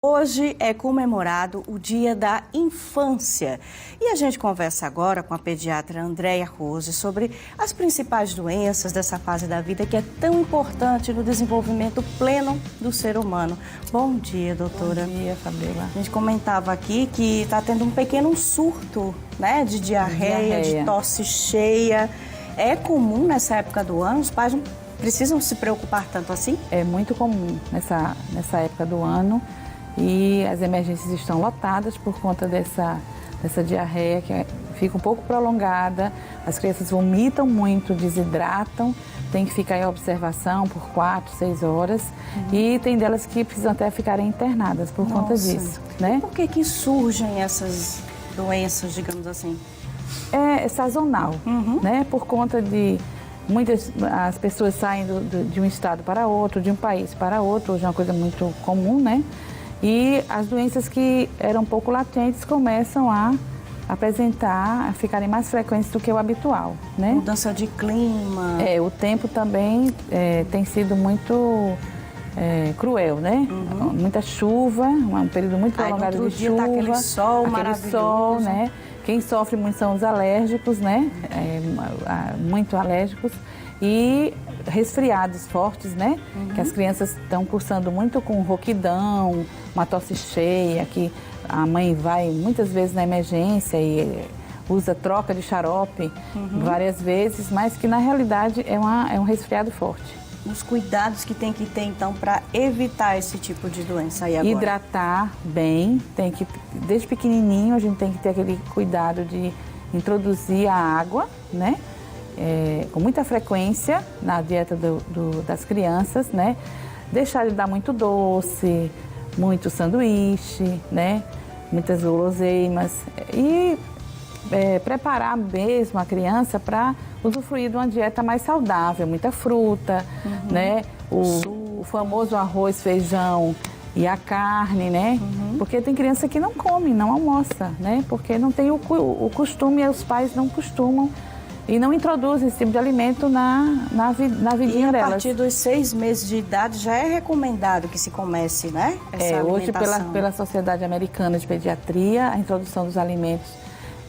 Hoje é comemorado o Dia da Infância e a gente conversa agora com a pediatra Andréia Rose sobre as principais doenças dessa fase da vida que é tão importante no desenvolvimento pleno do ser humano. Bom dia, doutora. Bom dia, Fabíola. A gente comentava aqui que está tendo um pequeno surto, né, de diarreia, de tosse cheia. É comum nessa época do ano? Os pais não precisam se preocupar tanto assim? É muito comum nessa época do ano. E as emergências estão lotadas por conta dessa diarreia que fica um pouco prolongada. As crianças vomitam muito, desidratam, tem que ficar em observação por 4, 6 horas. E tem delas que precisam até ficarem internadas por conta disso, né? E por que surgem essas doenças, digamos assim? É sazonal, né? Por conta de as pessoas saem de um estado para outro, de um país para outro, hoje é uma coisa muito comum, né? E as doenças que eram pouco latentes começam a apresentar, a ficarem mais frequentes do que o habitual, né? Mudança de clima. O tempo também tem sido muito cruel, né? Muita chuva, um período muito prolongado de chuva. Tá aquele sol maravilhoso. Né? Quem sofre muito são os alérgicos, né? Muito alérgicos. E resfriados fortes, né? Que as crianças estão cursando muito com rouquidão, uma tosse cheia, que a mãe vai muitas vezes na emergência e usa troca de xarope várias vezes, mas que na realidade é um resfriado forte. Os cuidados que tem que ter então para evitar esse tipo de doença aí agora? Hidratar bem, desde pequenininho a gente tem que ter aquele cuidado de introduzir a água, né? Com muita frequência na dieta das crianças, né? Deixar de dar muito doce, muito sanduíche, né? Muitas guloseimas e preparar mesmo a criança para usufruir de uma dieta mais saudável, muita fruta, né? O famoso arroz, feijão e a carne, né? Porque tem criança que não come, não almoça, né? Porque não tem o costume, os pais não costumam e não introduzem esse tipo de alimento na vidinha delas. E a partir dos 6 meses de idade já é recomendado que se comece, né? Hoje pela Sociedade Americana de Pediatria, a introdução dos alimentos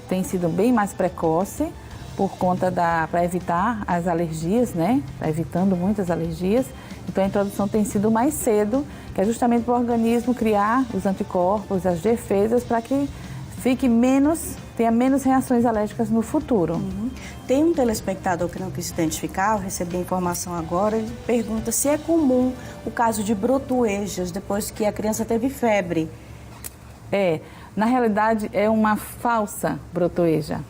tem sido bem mais precoce por conta para evitar as alergias, né? Está evitando muitas alergias. Então a introdução tem sido mais cedo, que é justamente para o organismo criar os anticorpos, as defesas, para que tenha menos reações alérgicas no futuro. Tem um telespectador que não quis se identificar, eu recebi a informação agora, ele pergunta se é comum o caso de brotoejas depois que a criança teve febre. Na realidade é uma falsa brotoeja.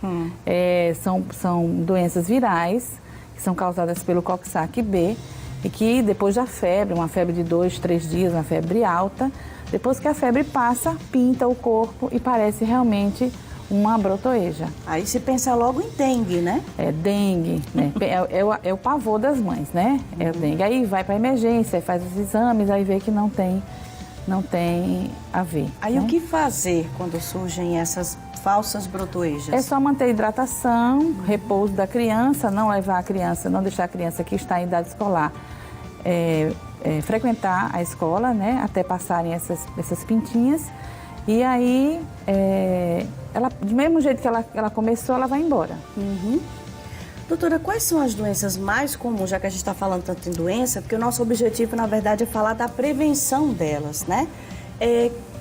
São doenças virais que são causadas pelo Coxsackie-B e que depois da febre, uma febre de 2, 3 dias, uma febre alta, depois que a febre passa, pinta o corpo e parece realmente uma brotoeja. Aí se pensa logo em dengue, né? Dengue, né? é o pavor das mães, né? É o dengue. Aí vai para a emergência, faz os exames, aí vê que não tem a ver. Aí né? o que fazer quando surgem essas falsas brotoejas? É só manter a hidratação, repouso da criança, não deixar a criança que está em idade escolar frequentar a escola, né? Até passarem essas pintinhas. E aí, do mesmo jeito que ela começou, ela vai embora. Doutora, quais são as doenças mais comuns, já que a gente está falando tanto em doença, porque o nosso objetivo, na verdade, é falar da prevenção delas, né?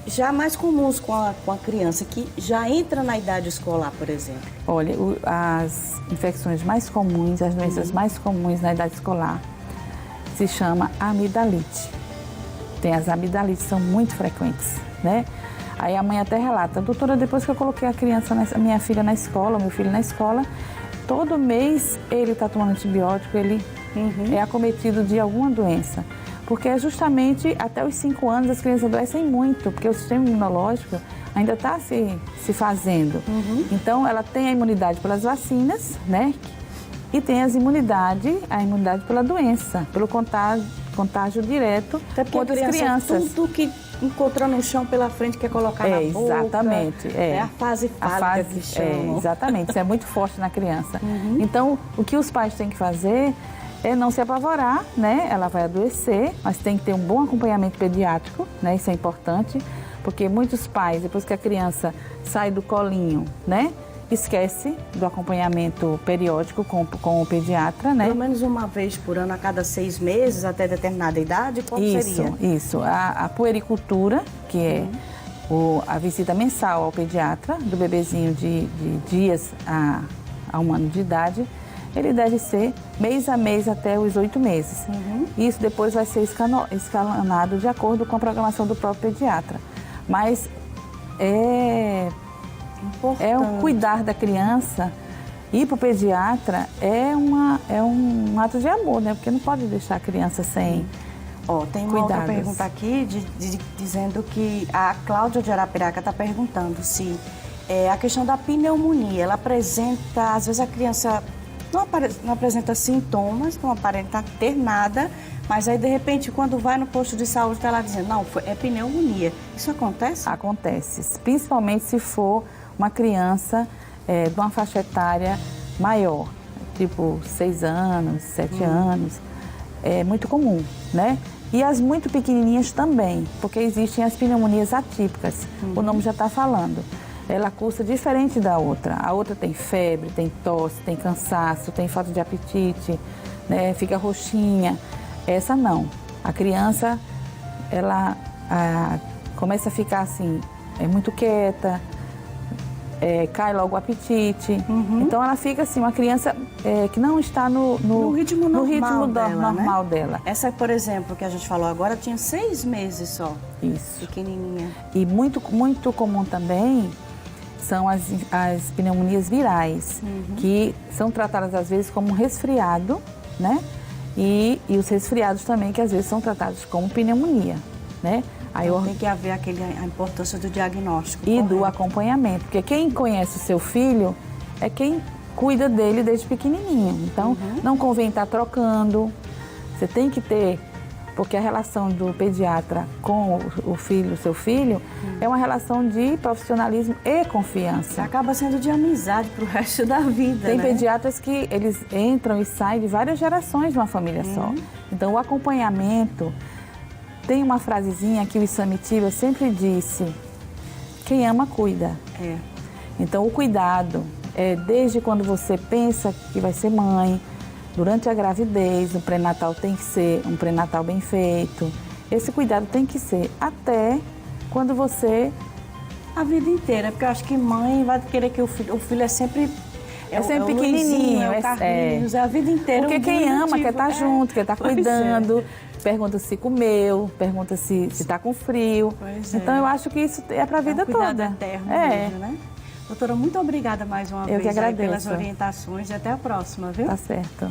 Já mais comuns com a criança, que já entra na idade escolar, por exemplo. Olha, as infecções mais comuns, as doenças mais comuns na idade escolar, se chama amidalite. As amidalites são muito frequentes, né? Aí a mãe até relata, doutora, depois que eu coloquei minha filha na escola, meu filho na escola, todo mês ele está tomando antibiótico, ele é acometido de alguma doença. Porque é justamente até os 5 anos as crianças adoecem muito, porque o sistema imunológico ainda está se fazendo. Então ela tem a imunidade pelas vacinas, né? E tem a imunidade pela doença, pelo contágio direto com outras crianças. Tudo que encontrou no chão pela frente quer colocar na boca. Exatamente. É a fase fálica que chamam. Exatamente, isso é muito forte na criança. Então, o que os pais têm que fazer é não se apavorar, né? Ela vai adoecer, mas tem que ter um bom acompanhamento pediátrico, né? Isso é importante, porque muitos pais, depois que a criança sai do colinho, né? Esquece do acompanhamento periódico com o pediatra, né? Pelo menos uma vez por ano, a cada 6 meses, até determinada idade, qual seria? Isso. A puericultura, que é a visita mensal ao pediatra do bebezinho de dias a 1 ano de idade, ele deve ser mês a mês até os 8 meses. Isso depois vai ser escalonado de acordo com a programação do próprio pediatra. Mas é o cuidar da criança. Ir para o pediatra é um ato de amor, né? Porque não pode deixar a criança sem tem uma outra pergunta aqui dizendo que a Cláudia de Arapiraca está perguntando se a questão da pneumonia, ela apresenta, às vezes a criança não apresenta sintomas, não aparenta ter nada, mas aí de repente quando vai no posto de saúde está lá dizendo, não, é pneumonia. Isso acontece? Acontece, principalmente se for uma criança de uma faixa etária maior, tipo 6 anos, 7 anos, é muito comum, né? E as muito pequenininhas também, porque existem as pneumonias atípicas, o nome já está falando. Ela cursa diferente da outra. A outra tem febre, tem tosse, tem cansaço, tem falta de apetite, né? Fica roxinha. Essa não. A criança, ela começa a ficar assim, muito quieta, cai logo o apetite. Então ela fica assim, uma criança que não está no ritmo normal dela. Essa, por exemplo, que a gente falou agora, tinha 6 meses só. Isso. Pequenininha. E muito comum também são as pneumonias virais, que são tratadas às vezes como resfriado, né? E os resfriados também, que às vezes são tratados como pneumonia, né? Aí tem que haver a importância do diagnóstico. E correto. do acompanhamento, porque quem conhece o seu filho é quem cuida dele desde pequenininho. Então, não convém estar trocando, você tem que ter, porque a relação do pediatra com o seu filho, é uma relação de profissionalismo e confiança. Acaba sendo de amizade para o resto da vida, Tem né? pediatras que eles entram e saem de várias gerações de uma família só. Então, o acompanhamento... Tem uma frasezinha que o Isamitiba sempre disse, quem ama, cuida. Então, o cuidado é desde quando você pensa que vai ser mãe, durante a gravidez, o pré-natal tem que ser um pré-natal bem feito. Esse cuidado tem que ser até quando você... A vida inteira, porque eu acho que mãe vai querer que o filho é sempre... É sempre pequenininho, é o Carlinhos, é a vida inteira. Porque quem ama quer estar junto, quer estar cuidando, pergunta se comeu, pergunta se está com frio. Então eu acho que isso é para a vida toda. Eterno mesmo, né? Doutora, muito obrigada mais uma vez que agradeço. pelas orientações e até a próxima, viu? Tá certo.